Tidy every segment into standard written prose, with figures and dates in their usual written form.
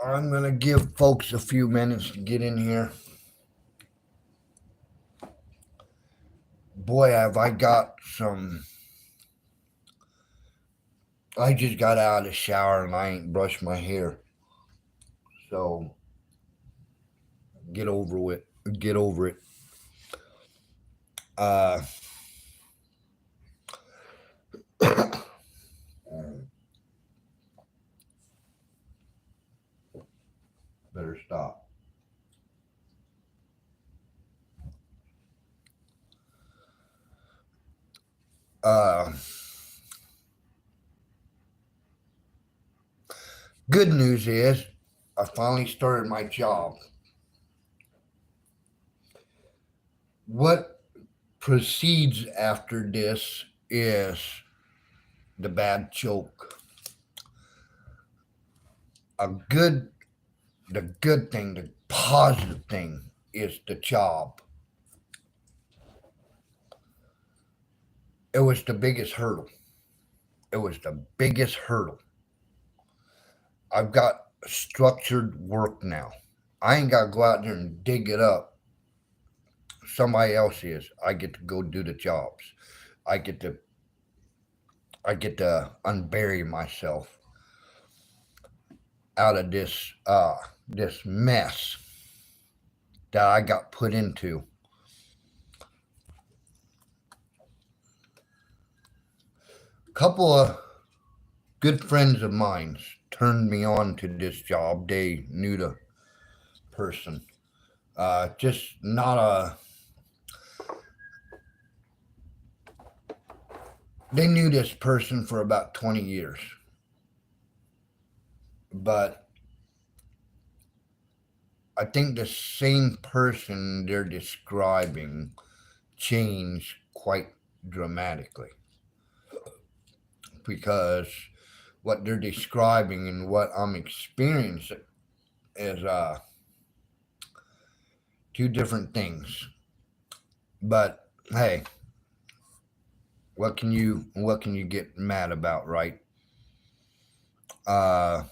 I'm going to give folks a few minutes to get in here. Boy, have I got some. I just got out of the shower and I ain't brushed my hair. So get over it. Get over it. Uh, better stop. Uh, Good news is I finally started my job. What proceeds after this is the bad joke. A good, the good thing, the positive thing is the job. It was the biggest hurdle. It was the biggest hurdle. I've got structured work now. I ain't got to go out there and dig it up. Somebody else is. I get to go do the jobs. I get to I get to unbury myself out of this mess that I got put into. A couple of good friends of mine turned me on to this job. They knew the person. Just not a. They knew this person for about 20 years. But I think the same person they're describing changed quite dramatically because what they're describing and what I'm experiencing is two different things. But hey, what can you get mad about, right? Uh,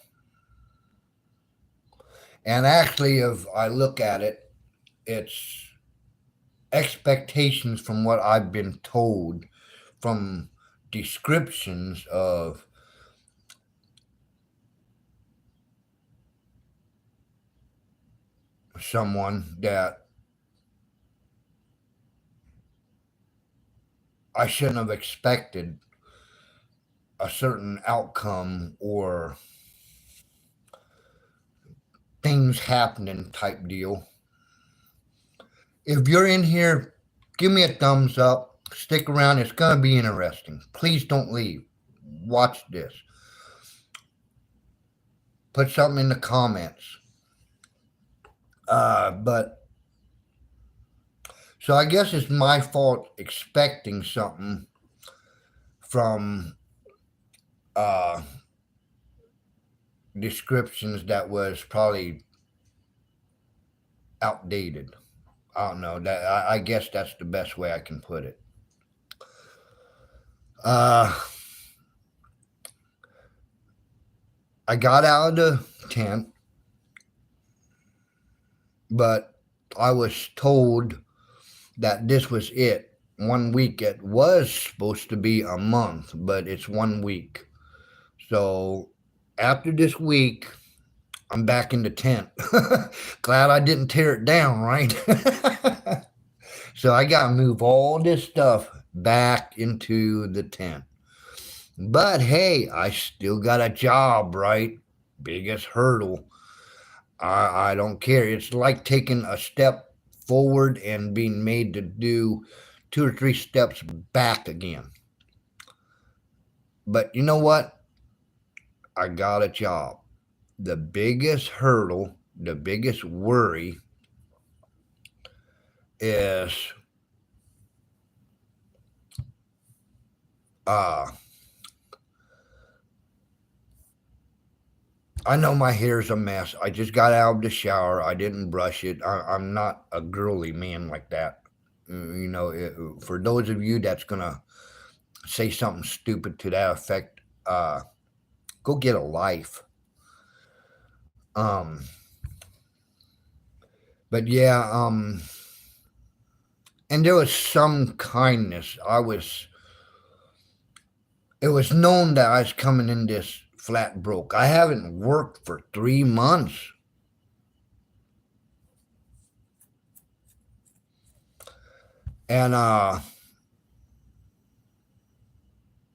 and actually, if I look at it, it's expectations from what I've been told from descriptions of someone that I shouldn't have expected a certain outcome or things happening type deal. If you're in here, give me a thumbs up. Stick around. It's going to be interesting. Please don't leave. Watch this. Put something in the comments. But so I guess it's my fault expecting something from uh, descriptions that was probably outdated. I don't know. That I guess that's the best way I can put it. Uh, I got out of the tent, but I was told that this was it. 1 week. It was supposed to be a month, but it's 1 week. So after this week, I'm back in the tent. Glad I didn't tear it down, right? So I got to move all this stuff back into the tent. But hey, I still got a job, right? Biggest hurdle. I don't care. It's like taking a step forward and being made to do 2 or 3 steps back again. But you know what? I got a job. The biggest hurdle, the biggest worry is uh I know my hair's a mess. I just got out of the shower. I didn't brush it. I'm not a girly man like that. For those of you that's gonna say something stupid to that effect, go get a life. Um, but yeah, and there was some kindness. It was known that I was coming in this flat broke. I haven't worked for 3 months. And I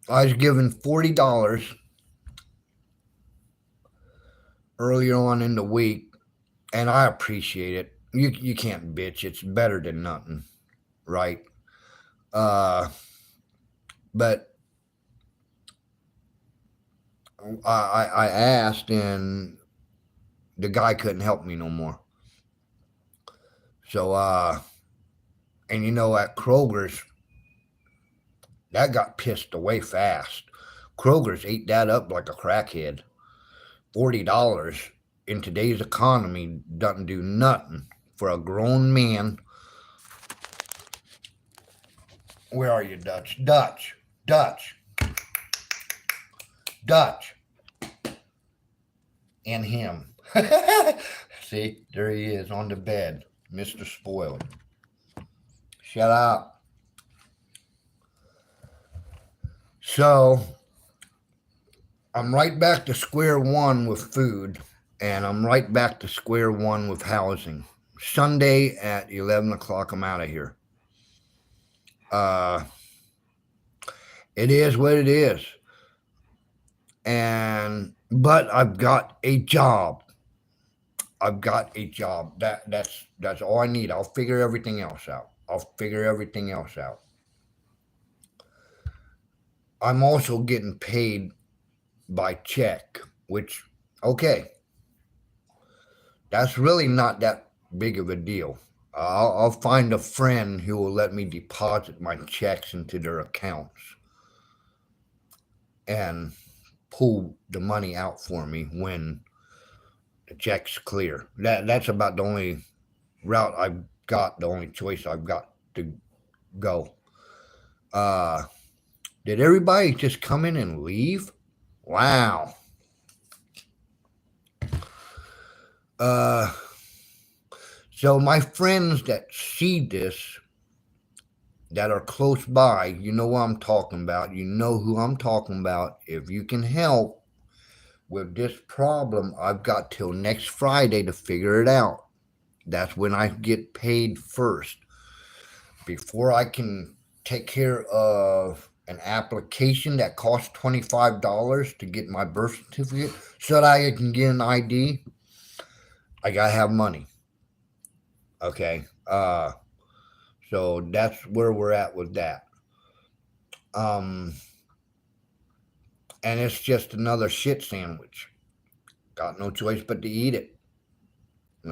was given $40 earlier on in the week, and I appreciate it. You can't bitch. It's better than nothing, right? Uh, but I asked, and the guy couldn't help me no more. So and at Kroger's, that got pissed away fast. Kroger's ate that up like a crackhead. $40 in today's economy doesn't do nothing for a grown man. Where are you, Dutch? Dutch, Dutch, and him. See, there he is on the bed, Mr. Spoiled. Shut up. So, I'm right back to square one with food, and I'm right back to square one with housing. Sunday at 11 o'clock, I'm out of here. Uh, it is what it is. But I've got a job. I've got a job. That's all I need. I'll figure everything else out. I'm also getting paid by check, which, okay, that's really not that big of a deal. I'll find a friend who will let me deposit my checks into their accounts and pull the money out for me when the check's clear. That's about the only route I've got, the only choice I've got to go. Uh, did everybody just come in and leave? Wow. Uh, so my friends that see this, that are close by, you know what I'm talking about. You know who I'm talking about. If you can help with this problem, I've got till next Friday to figure it out. That's when I get paid first. Before I can take care of an application that costs $25 to get my birth certificate so that I can get an ID, I gotta have money. Okay. So that's where we're at with that. Um, and it's just another shit sandwich. Got no choice but to eat it.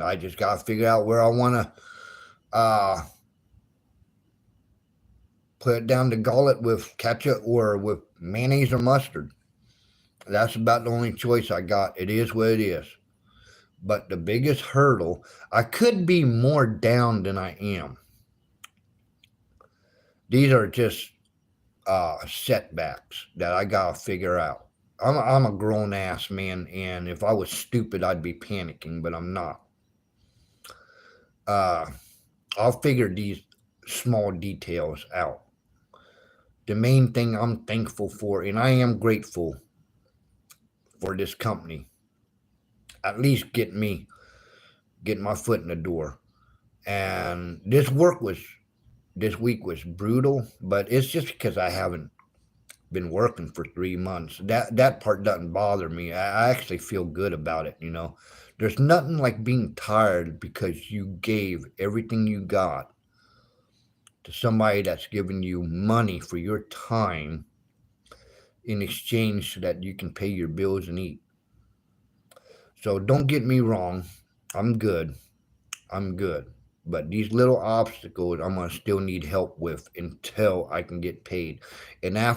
I just gotta figure out where I wanna put it down the gullet with ketchup or with mayonnaise or mustard. That's about the only choice I got. It is what it is. But the biggest hurdle, I could be more down than I am. These are just setbacks that I gotta figure out. I'm a grown ass man, and if I was stupid, I'd be panicking, but I'm not. Uh, I'll figure these small details out. The main thing I'm thankful for, and I am grateful for this company, at least getting my foot in the door. And this week was brutal, but it's just because I haven't been working for 3 months. That part doesn't bother me. I actually feel good about it. There's nothing like being tired because you gave everything you got to somebody that's giving you money for your time in exchange so that you can pay your bills and eat. So don't get me wrong, I'm good. I'm good. But these little obstacles I'm gonna still need help with until I can get paid. And uh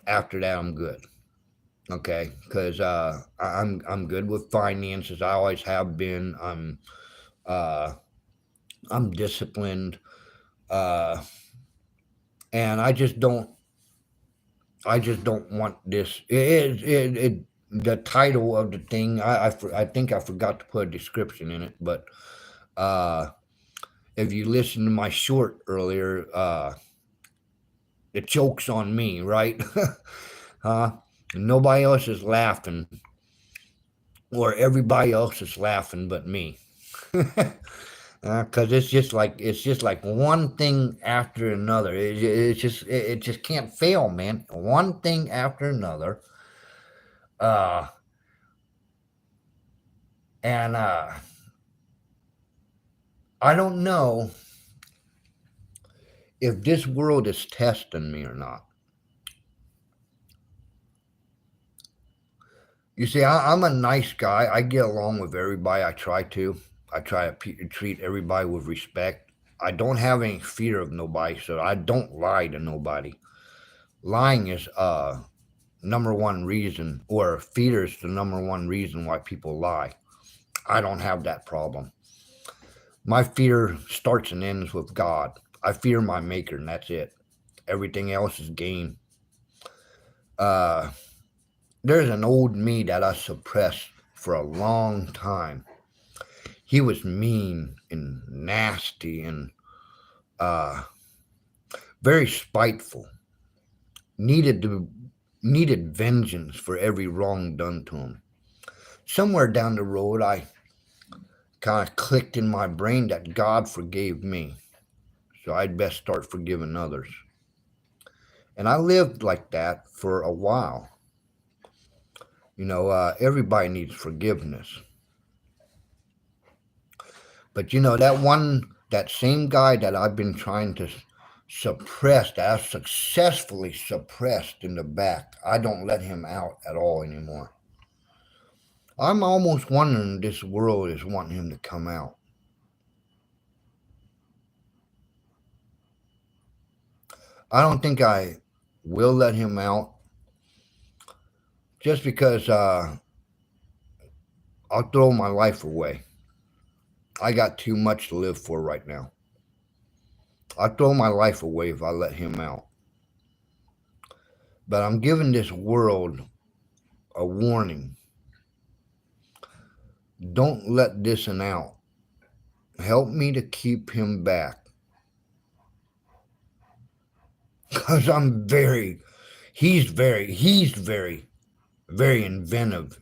after that I'm good. Okay? Because I'm good with finances. I always have been. Uh I'm disciplined. Uh and I just don't want this. the title of the thing. I think I forgot to put a description in it, but uh, if you listen to my short earlier, the joke's on me, right? huh? Nobody else is laughing, or everybody else is laughing but me. Because it's just like one thing after another. It just can't fail, man. One thing after another. Uh, and I don't know if this world is testing me or not. You see, I'm a nice guy. I get along with everybody. I try to. I try to treat everybody with respect. I don't have any fear of nobody, so I don't lie to nobody. Lying is number one reason, or fear is the number one reason why people lie. I don't have that problem. My fear starts and ends with God. I fear my maker, and that's it. Everything else is gain. Uh, there's an old me that I suppressed for a long time. He was mean and nasty and uh, very spiteful. Needed to needed vengeance for every wrong done to him. Somewhere down the road, I kind of clicked in my brain that God forgave me, so I'd best start forgiving others. And I lived like that for a while. Everybody needs forgiveness. But that same guy that I've been trying to suppress, that I've successfully suppressed in the back, I don't let him out at all anymore. I'm almost wondering if this world is wanting him to come out. I don't think I will let him out just because I'll throw my life away. I got too much to live for right now. I'll throw my life away if I let him out. But I'm giving this world a warning. Don't let this one out. Help me to keep him back. Because he's very, very inventive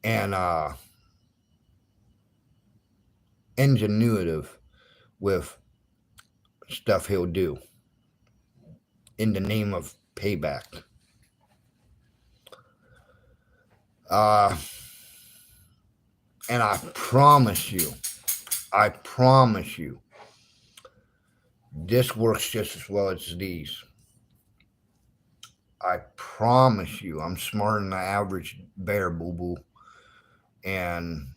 and ingenuitive with stuff he'll do in the name of payback. Uh, and I promise you, this works just as well as these. I promise you, I'm smarter than the average bear, boo boo. And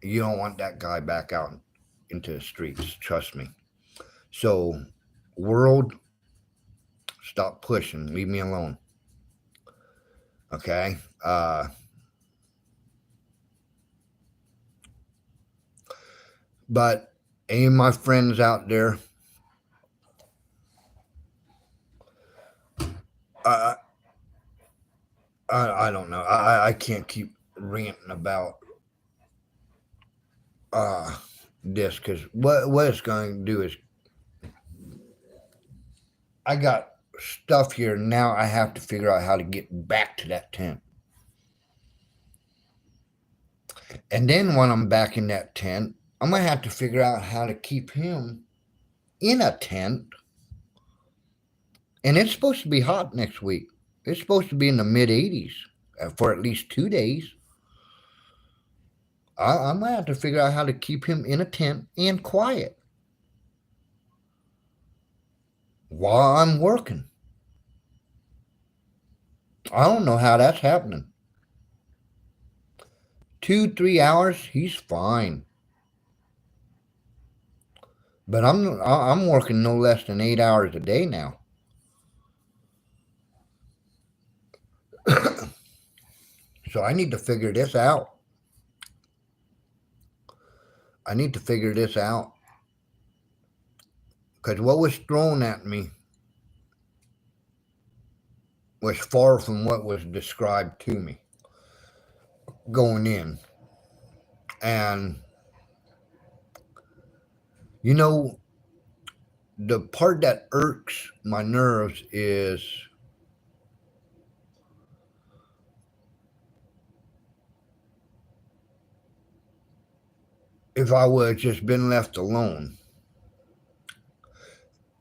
you don't want that guy back out into the streets. Trust me. So, world, stop pushing. Leave me alone. Okay? But any of my friends out there, uh, I don't know. I can't keep ranting about uh, this because what it's going to do is I got stuff here now. I have to figure out how to get back to that tent. And then when I'm back in that tent, I'm going to have to figure out how to keep him in a tent. And it's supposed to be hot next week. It's supposed to be in the mid 80s for at least 2 days. I'm going to have to figure out how to keep him in a tent and quiet while I'm working. I don't know how that's happening. 2, 3 hours, he's fine. But I'm working no less than 8 hours a day now. So I need to figure this out. I need to figure this out. Because what was thrown at me was far from what was described to me going in. And, you know, the part that irks my nerves is if I would have just been left alone,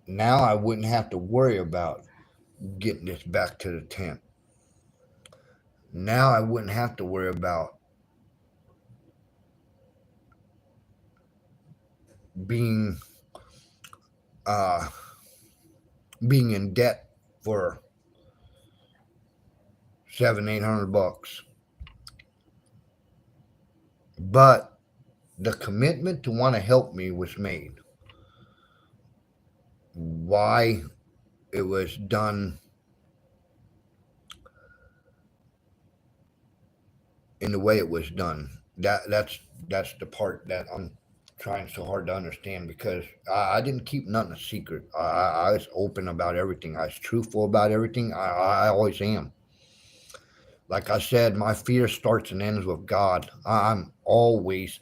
now I wouldn't have to worry about getting this back to the tent. Now I wouldn't have to worry about being uh, being in debt for 700-800 bucks. But the commitment to want to help me was made. Why it was done in the way it was done. That's the part that I'm trying so hard to understand because I didn't keep nothing a secret. I was open about everything. I was truthful about everything. I always am. Like I said, my fear starts and ends with God. I'm always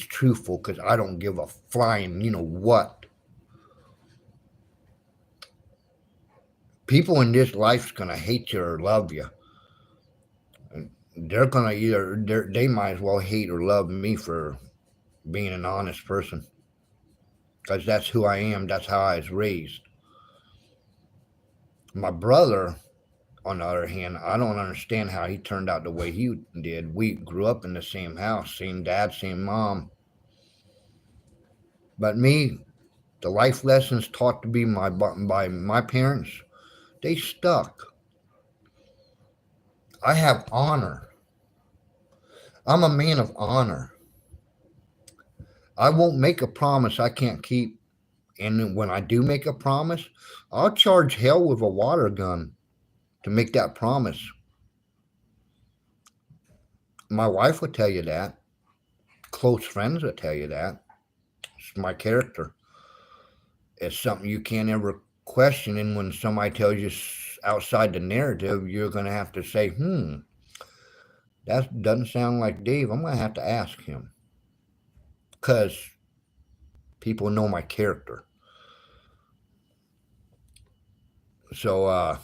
truthful because I don't give a flying, you know what. People in this life's gonna hate you or love you. They're gonna they might as well hate or love me for being an honest person because that's who I am. That's how I was raised. My brother, on the other hand, I don't understand how he turned out the way he did. We grew up in the same house, same dad, same mom. But me, the life lessons taught to be by my parents, they stuck. I have honor. I'm a man of honor. I won't make a promise I can't keep. And when I do make a promise, I'll charge hell with a water gun to make that promise. My wife would tell you that. Close friends would tell you that. It's my character. It's something you can't ever question. And when somebody tells you outside the narrative, you're going to have to say, that doesn't sound like Dave. I'm going to have to ask him. Because people know my character. So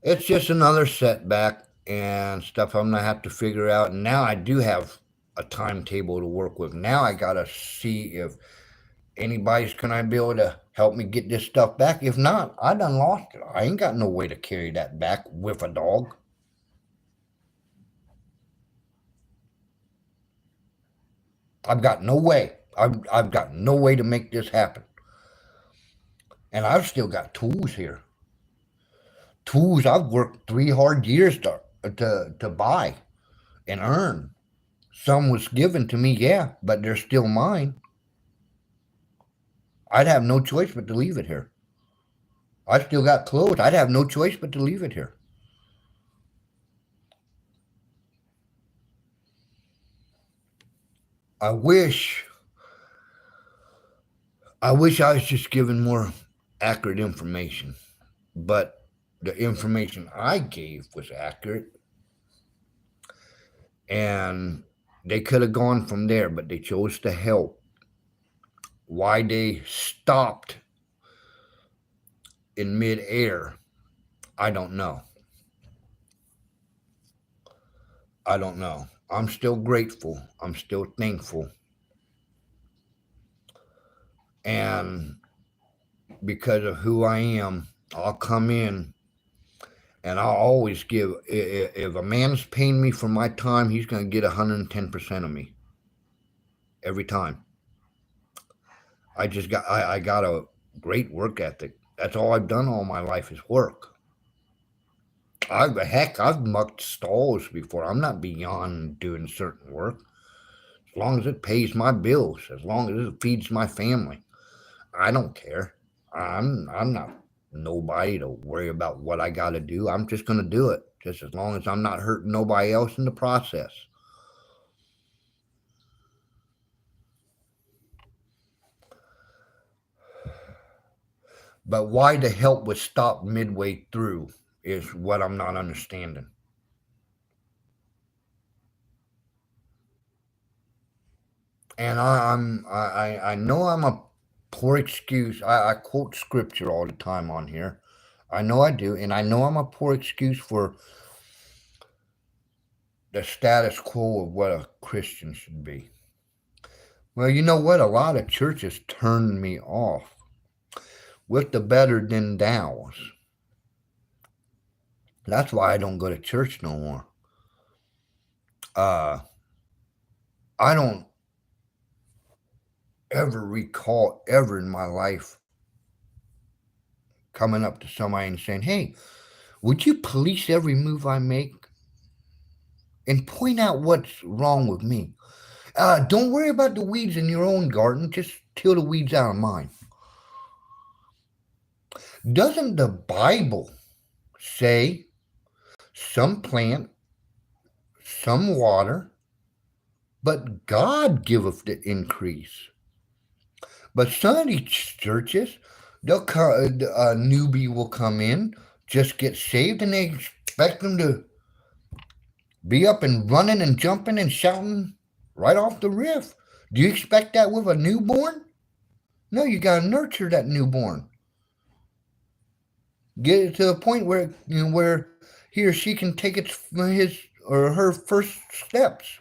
it's just another setback and stuff I'm going to have to figure out. And now I do have a timetable to work with. Now I got to see if anybody's gonna be able to help me get this stuff back. If not, I done lost it. I ain't got no way to carry that back with a dog. I've got no way. I've got no way to make this happen. And I've still got tools here. Tools I've worked 3 hard years to buy and earn. Some was given to me, yeah, but they're still mine. I'd have no choice but to leave it here. I still got clothes. I'd have no choice but to leave it here. I wish I was just given more accurate information, but the information I gave was accurate, and they could have gone from there, but they chose to help. Why they stopped in midair, I don't know. I don't know. I'm still grateful. I'm still thankful. And because of who I am, I'll come in and I'll always give. If a man's paying me for my time, he's going to get 110% of me every time. I got a great work ethic. That's all I've done all my life is work. I've mucked stalls before. I'm not beyond doing certain work. As long as it pays my bills, as long as it feeds my family, I don't care. I'm not nobody to worry about what I got to do. I'm just gonna do it, just as long as I'm not hurting nobody else in the process. But why the help was stopped midway through is what I'm not understanding. And I know I'm a poor excuse. I quote scripture all the time on here. I know I do, and I know I'm a poor excuse for the status quo of what a Christian should be. Well, you know what? A lot of churches turned me off with the better than thous. That's why I don't go to church no more. Uh, I don't ever recall ever in my life coming up to somebody and saying, "Hey, would you police every move I make and point out what's wrong with me? Don't worry about the weeds in your own garden. Just till the weeds out of mine." Doesn't the Bible say some plant, some water, but God giveth the increase? But some of these churches, a newbie will come in, just get saved, and they expect them to be up and running and jumping and shouting right off the riff. Do you expect that with a newborn? No, you got to nurture that newborn. Get it to a point where where he or she can take his or her first steps,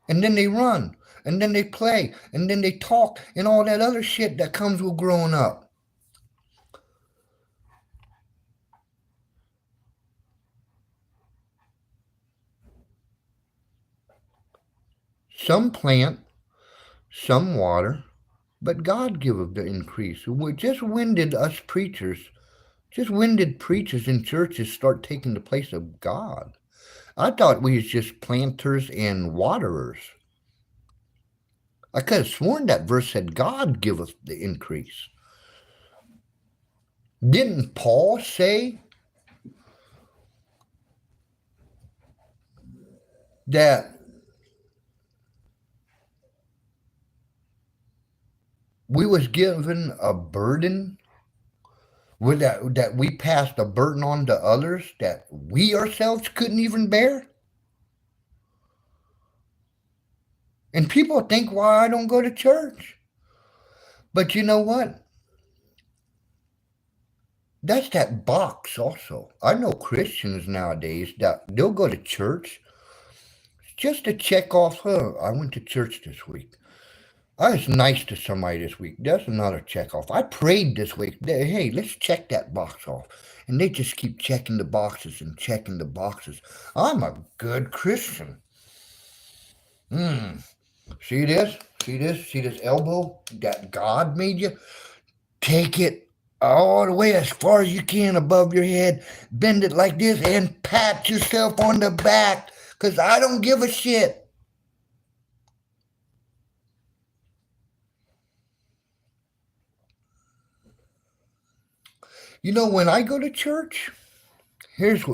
and then they run, and then they play, and then they talk, and all that other shit that comes with growing up. Some plant, some water, but God giveth the increase. When did us preachers, just when did preachers in churches start taking the place of God? I thought we was just planters and waterers. I could have sworn that verse said God giveth the increase. Didn't Paul say that we was given a burden with that we passed a burden on to others that we ourselves couldn't even bear? And people think why I don't go to church. But you know what? That's that box also. I know Christians nowadays that they'll go to church just to check off, I went to church this week. I was nice to somebody this week. That's another check off. I prayed this week. Hey, let's check that box off. And they just keep checking the boxes and checking the boxes. I'm a good Christian. See this? See this? See this elbow that God made you? Take it all the way as far as you can above your head. Bend it like this and pat yourself on the back. Because I don't give a shit. You know, when I go to church, here's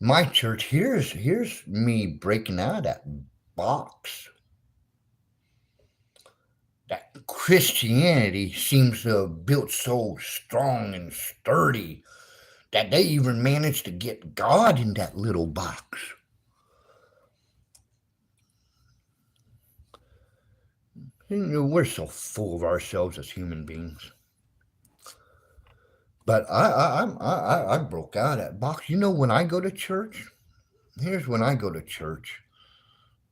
my church. Here's me breaking out of that box. That Christianity seems to have built so strong and sturdy that they even managed to get God in that little box. We're so full of ourselves as human beings. But I broke out of that box. You know, when I go to church, here's when I go to church.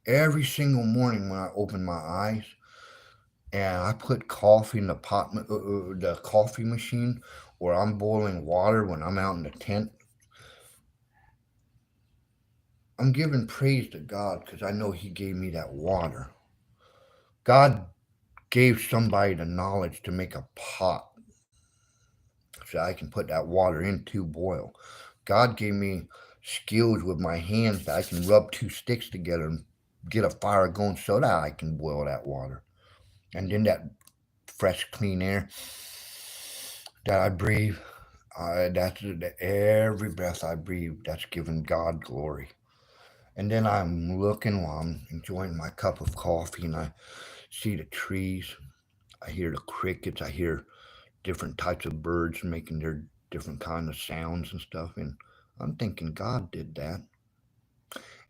Every single morning when I open my eyes, and I put coffee in the the coffee machine, or I'm boiling water when I'm out in the tent. I'm giving praise to God because I know He gave me that water. God gave somebody the knowledge to make a pot so I can put that water in to boil. God gave me skills with my hands that I can rub two sticks together and get a fire going so that I can boil that water. And then that fresh, clean air that I breathe, that's every breath I breathe, that's giving God glory. And then I'm looking while I'm enjoying my cup of coffee and I see the trees. I hear the crickets. I hear different types of birds making their different kind of sounds and stuff. And I'm thinking God did that.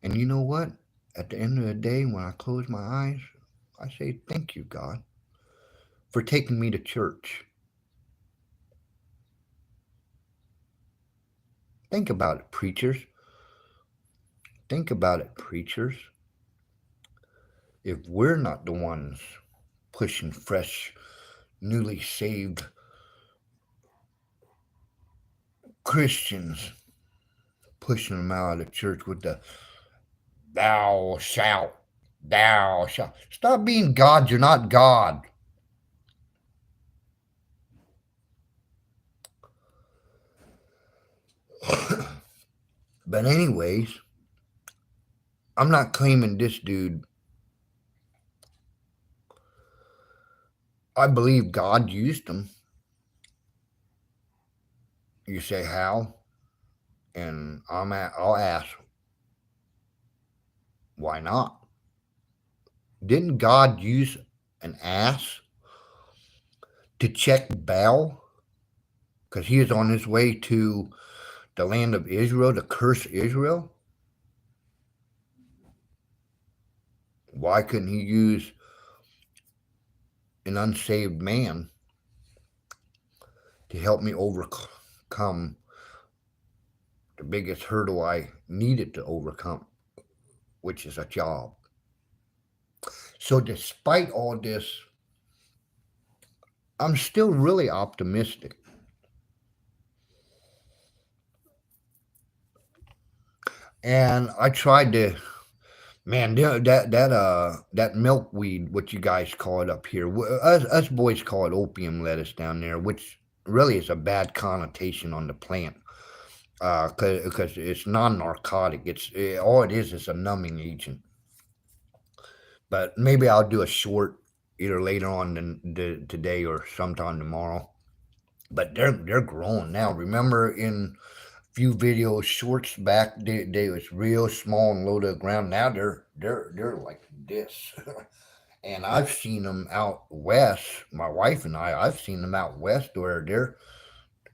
And you know what? At the end of the day, when I close my eyes, I say, thank you, God, for taking me to church. Think about it, preachers. Think about it, preachers. If we're not the ones pushing fresh, newly saved Christians, pushing them out of the church with the thou shalt, thou shalt. Stop being God. You're not God. But, anyways, I'm not claiming this dude. I believe God used him. You say how? And I'll ask, why not? Didn't God use an ass to check Baal? Because he is on his way to the land of Israel to curse Israel. Why couldn't he use an unsaved man to help me overcome the biggest hurdle I needed to overcome, which is a job? So, despite all this, I'm still really optimistic. And I tried to, man, that milkweed, what you guys call it up here, us boys call it opium lettuce down there, which really is a bad connotation on the plant, because it's non-narcotic. All it is a numbing agent. But maybe I'll do a short either later on today or sometime tomorrow. But they're growing now. Remember in few videos shorts back, they was real small and low to the ground. Now they're like this. And I've seen them out west. My wife and I've seen them out west where they're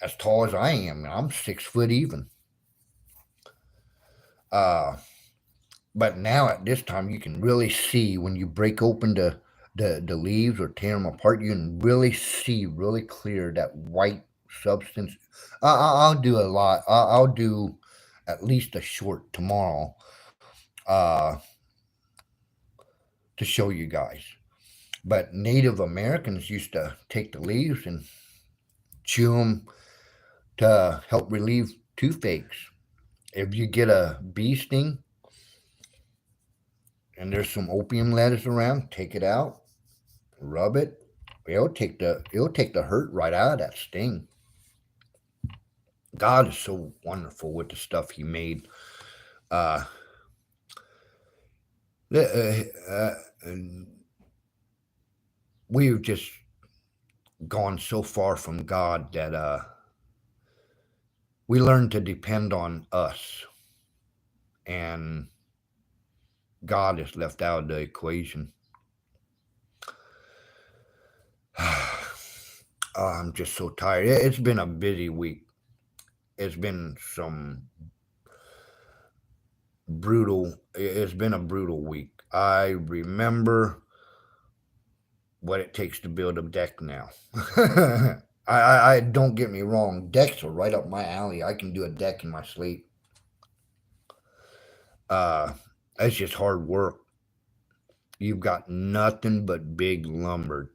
as tall as I am. I'm 6 foot even. Uh, but now at this time, you can really see when you break open the leaves or tear them apart. You can really see really clear that white substance. I'll do a lot. I'll do at least a short tomorrow, uh, to show you guys. But Native Americans used to take the leaves and chew them to help relieve toothaches. If you get a bee sting and there's some opium lettuce around, take it out, rub it. It'll take the hurt right out of that sting. God is so wonderful with the stuff He made. Uh, we've just gone so far from God that we learn to depend on us, and God is left out of the equation. I'm just so tired. It's been a busy week. It's been some brutal. It's been a brutal week. I remember what it takes to build a deck now. I don't get me wrong. Decks are right up my alley. I can do a deck in my sleep. Uh, it's just hard work. You've got nothing but big lumber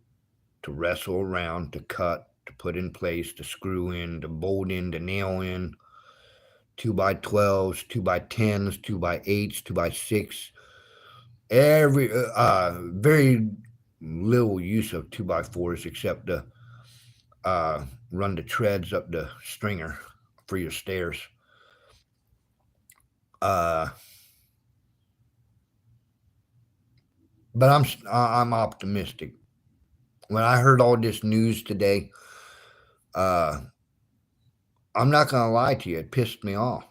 to wrestle around, to cut, to put in place, to screw in, to bolt in, to nail in. 2x12s, 2x10s, 2x8s, 2x6. Very little use of 2x4s except to run the treads up the stringer for your stairs. Uh, but I'm optimistic. When I heard all this news today, uh, I'm not gonna lie to you, it pissed me off.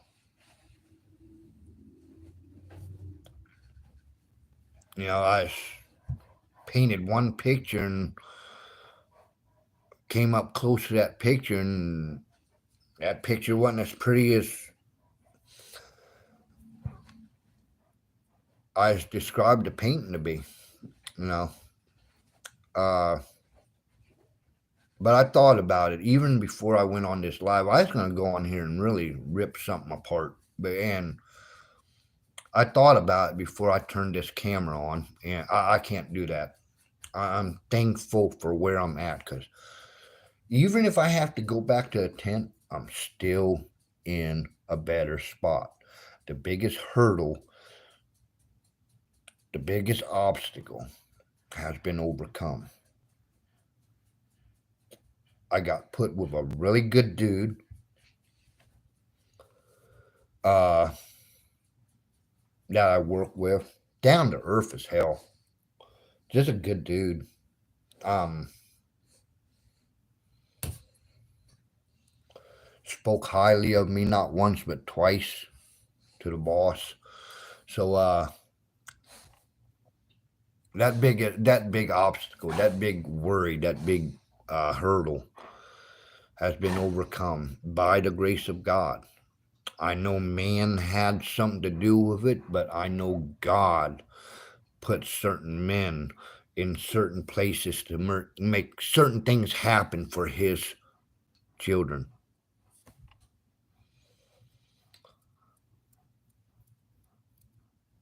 I painted one picture and came up close to that picture, and that picture wasn't as pretty as I described the painting to be, you know. Uh, but I thought about it even before I went on this live. I was going to go on here and really rip something apart, and I thought about it before I turned this camera on, and I can't do that. I'm thankful for where I'm at, because even if I have to go back to a tent, I'm still in a better spot. The biggest hurdle, the biggest obstacle has been overcome. I got put with a really good dude. Uh, that I work with, down to earth as hell. Just a good dude. Um, Spoke highly of me not once but twice to the boss. So that big obstacle, that big worry, that big hurdle has been overcome by the grace of God. I know man had something to do with it, but I know God put certain men in certain places to make certain things happen for his children.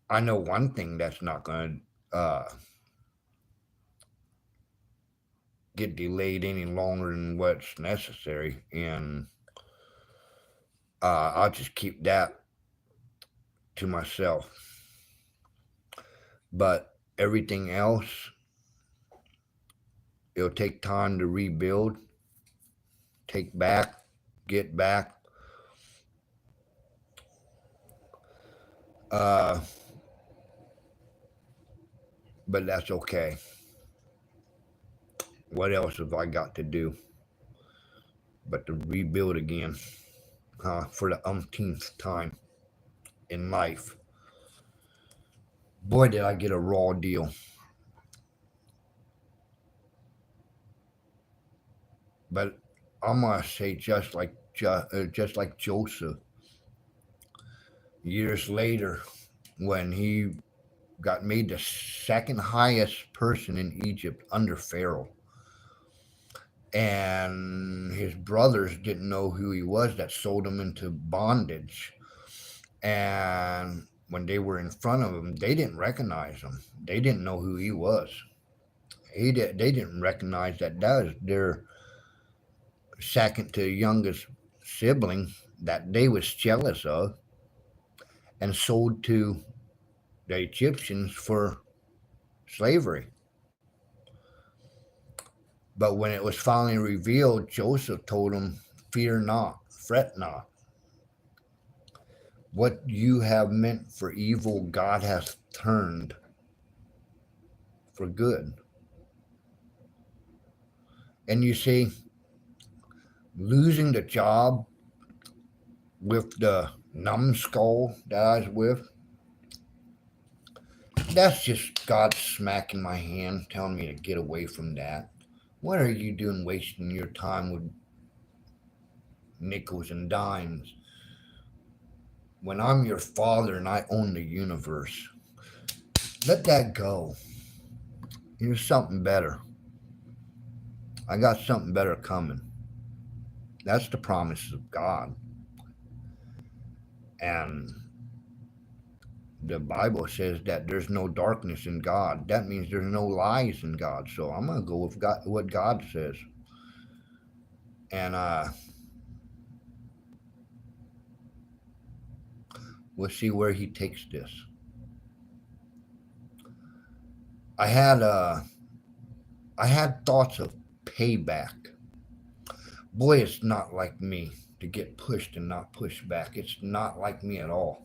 I know one thing that's not going to get delayed any longer than what's necessary, and I'll just keep that to myself. But everything else, it'll take time to rebuild, take back, get back. Uh, but that's okay. What else have I got to do but to rebuild again for the umpteenth time in life? Boy, did I get a raw deal. But I'm gonna say just like Joseph, years later, when he got made the second highest person in Egypt under Pharaoh, and his brothers didn't know who he was that sold him into bondage. And when they were in front of him, they didn't recognize him. They didn't know who he was. They didn't recognize that was their second to youngest sibling that they was jealous of and sold to the Egyptians for slavery. But when it was finally revealed, Joseph told him, "Fear not, fret not. What you have meant for evil, God has turned for good." And you see, losing the job with the numbskull that I was with, that's just God smacking my hand, telling me to get away from that. What are you doing wasting your time with nickels and dimes when I'm your father and I own the universe? Let that go. Here's something better. I got something better coming. That's the promises of God. And the Bible says that there's no darkness in God. That means there's no lies in God. So I'm going to go with God, what God says. And we'll see where he takes this. I had uh, I had thoughts of payback. Boy, it's not like me to get pushed and not push back. It's not like me at all.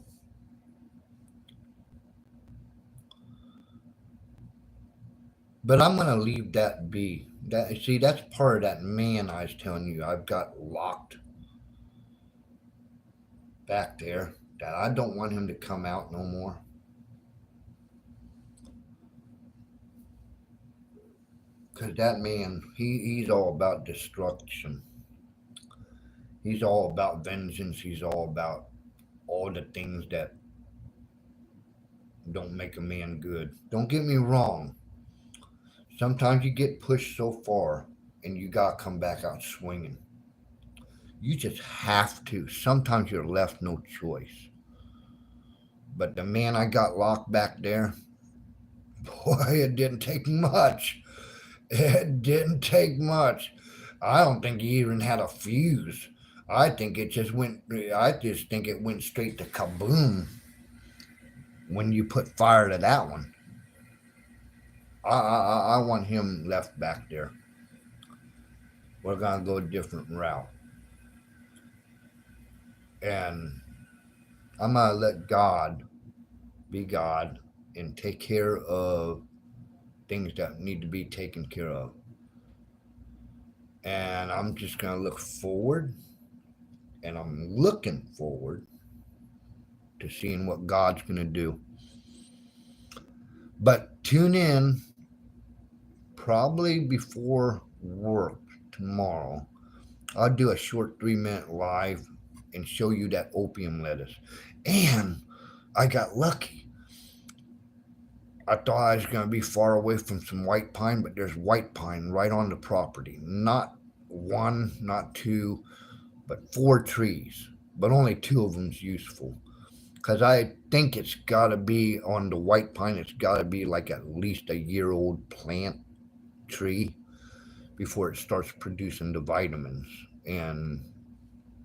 But I'm gonna leave that be. That's part of that man I was telling you I've got locked back there. That I don't want him to come out no more. Because that man, he's all about destruction. He's all about vengeance. He's all about all the things that don't make a man good. Don't get me wrong. Sometimes you get pushed so far and you got to come back out swinging. You just have to. Sometimes you're left no choice. But the man I got locked back there, boy, it didn't take much. It didn't take much. I don't think he even had a fuse. I just think it went straight to kaboom when you put fire to that one. I want him left back there. We're gonna go a different route, and I'm gonna let God be God and take care of things that need to be taken care of. And I'm just gonna look forward, and I'm looking forward to seeing what God's gonna do. But tune in probably before work tomorrow. I'll do a short 3 minute live and show you that opium lettuce. And I got lucky. I thought I was going to be far away from some white pine, but there's white pine right on the property. Not one, not two, but four trees. But only two of them's useful. Because I think it's got to be on the white pine, it's got to be like at least a year old plant tree before it starts producing the vitamins and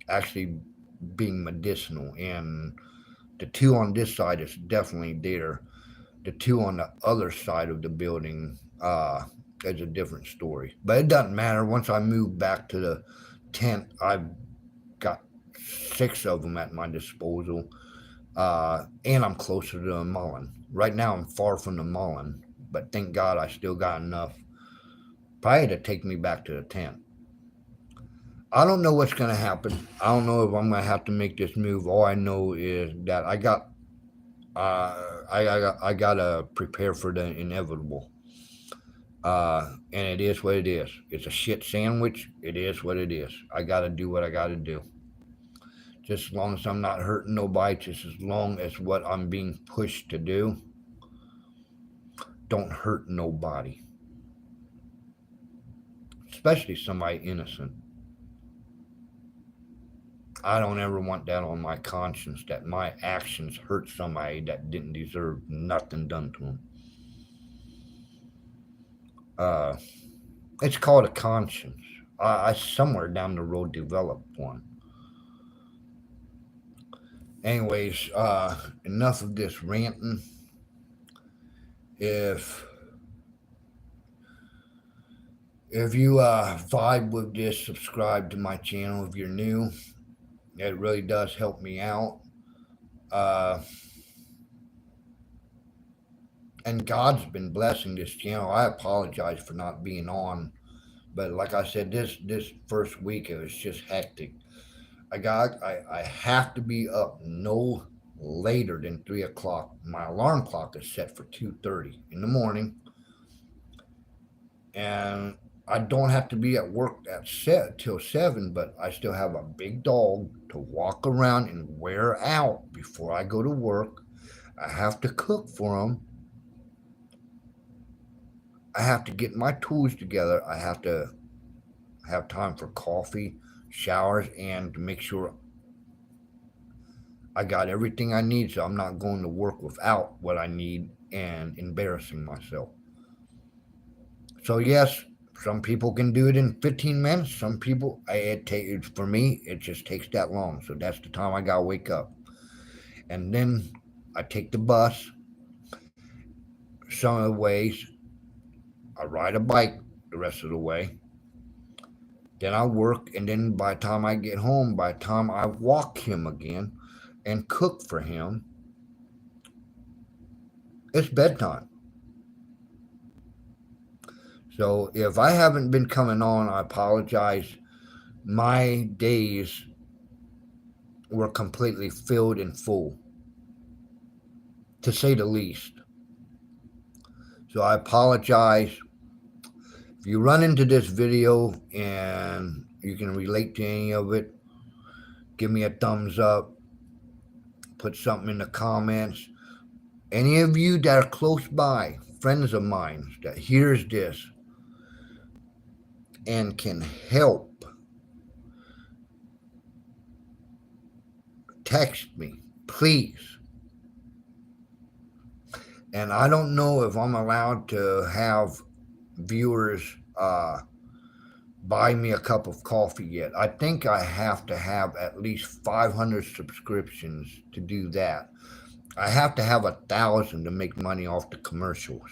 actually being medicinal. And the two on this side is definitely there. The two on the other side of the building is a different story. But it doesn't matter. Once I move back to the tent, I've got six of them at my disposal. And I'm closer to the mullen. Right now, I'm far from the mullen, but thank God I still got enough probably to take me back to the tent. I don't know what's going to happen. I don't know if I'm going to have to make this move. All I know is that I gotta prepare for the inevitable. And it is what it is. It's a shit sandwich. It is what it is. I gotta do what I gotta do. Just as long as I'm not hurting nobody, just as long as what I'm being pushed to do don't hurt nobody, especially somebody innocent. I don't ever want that on my conscience that my actions hurt somebody that didn't deserve nothing done to them. Uh, it's called a conscience. I somewhere down the road developed one. Anyways, enough of this ranting. If if you vibe with this, subscribe to my channel if you're new. It really does help me out. Uh, and God's been blessing this channel. I apologize for not being on, but like I said, this first week it was just hectic. I have to be up no later than 3 o'clock. My alarm clock is set for 2:30 in the morning, and I don't have to be at work at set till 7. But I still have a big dog to walk around and wear out before I go to work. I have to cook for him. I have to get my tools together. I have to have time for coffee, showers, and to make sure I got everything I need so I'm not going to work without what I need and embarrassing myself. So yes, some people can do it in 15 minutes. Some people, for me, it just takes that long. So that's the time I gotta wake up, and then I take the bus. Some of the ways I ride a bike the rest of the way. Then I work, and then by the time I get home, by the time I walk him again and cook for him, it's bedtime. So if I haven't been coming on, I apologize. My days were completely filled and full, to say the least. So I apologize. If If you run into this video and you can relate to any of it, give me a thumbs up, put something in the comments. Any of you that are close by, friends of mine that hears this and can help, text me, please. And I don't know if I'm allowed to have viewers buy me a cup of coffee yet. I think I have to have at least 500 subscriptions to do that. I have to have 1,000 to make money off the commercials.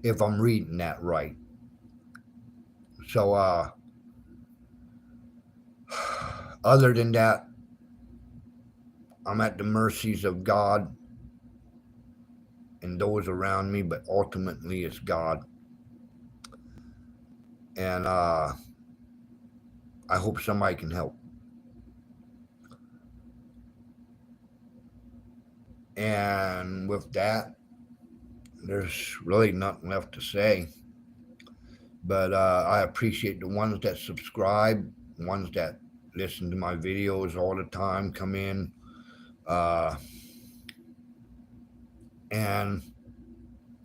If I'm reading that right. So, other than that, I'm at the mercies of God and those around me, but ultimately it's God. And I hope somebody can help. And with that, there's really nothing left to say. But I appreciate the ones that subscribe, ones that listen to my videos all the time, come in. And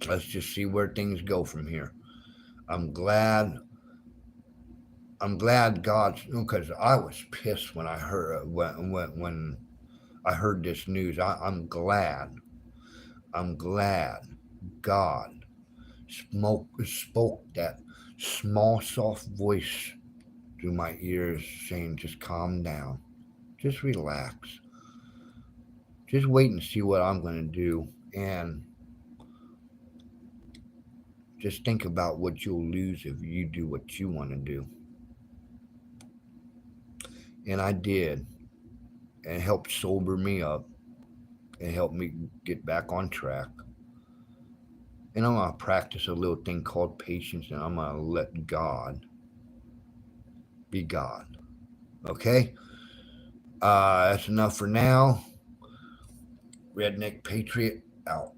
let's just see where things go from here. I'm glad God's, because I was pissed when I heard when I heard this news. I'm glad God spoke that small, soft voice through my ears, saying, "Just calm down, just relax, just wait and see what I'm going to do, and just think about what you'll lose if you do what you want to do." And I did, and it helped sober me up and helped me get back on track. And I'm going to practice a little thing called patience, and I'm going to let God be God. Okay? That's enough for now. Redneck Patriot out.